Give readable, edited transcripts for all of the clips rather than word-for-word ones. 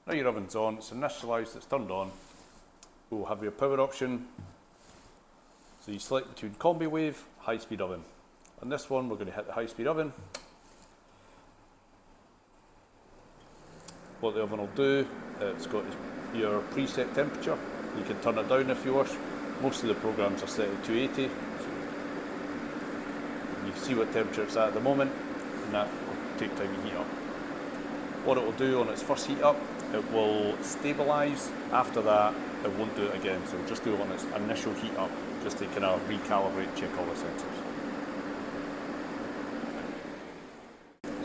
Now your oven's on, it's initialised, it's turned on. We'll have your power option. So you select between combi wave, high speed oven. On this one, we're going to hit the high speed oven. What the oven will do, it's got your preset temperature. You can turn it down if you wish. Most of the programs are set at 280. So you can see what temperature it's at the moment, and that will take time to heat up. What it will do on its first heat up, it will stabilise. After that, it won't do it again. So it'll just do it on its initial heat up, just to kind of recalibrate, check all the sensors.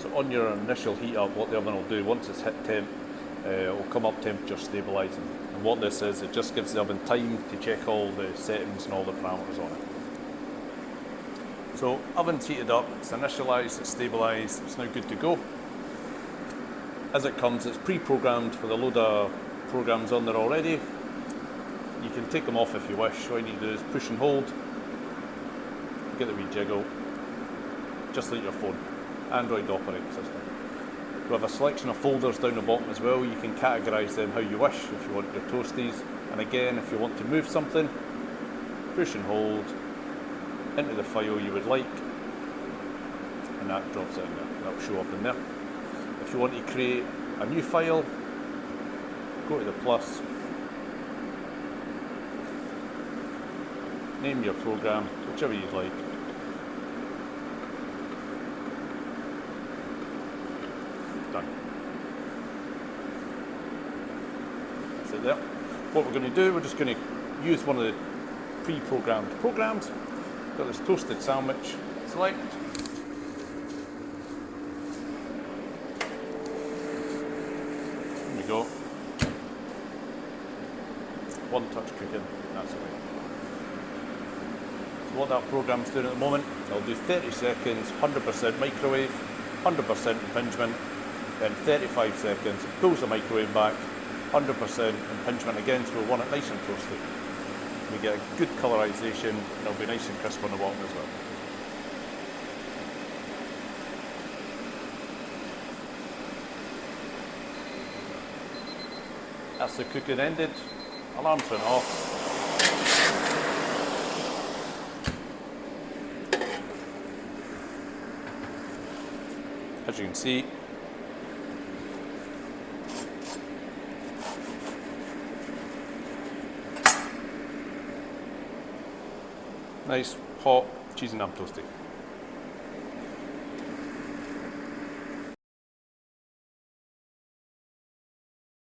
So on your initial heat up, what the oven will do, once it's hit temp, it will come up temperature stabilising. And what this is, it just gives the oven time to check all the settings and all the parameters on it. So oven's heated up, it's initialised, it's stabilised, it's now good to go. As it comes, it's pre-programmed with a load of programs on there already. You can take them off if you wish. All you need to do is push and hold, get the wee jiggle, just like your phone, Android operating system. We have a selection of folders down the bottom as well. You can categorise them how you wish, if you want your toasties. And again, if you want to move something, push and hold into the file you would like, and that drops it in there. That'll show up in there. If you want to create a new file, go to the plus, name your program, whichever you'd like. Done. That's it there. What we're going to do, we're just going to use one of the pre-programmed programs. Got this toasted sandwich, select. Go. One touch cooking, that's it. So what that program's doing at the moment, it'll do 30 seconds, 100% microwave, 100% impingement, then 35 seconds, it pulls the microwave back, 100% impingement again, so we want it nice and toasty. We get a good colorization, and it'll be nice and crisp on the bottom as well. That's the cooking ended, alarm's went off. As you can see, nice, hot, cheesy and ham toasty.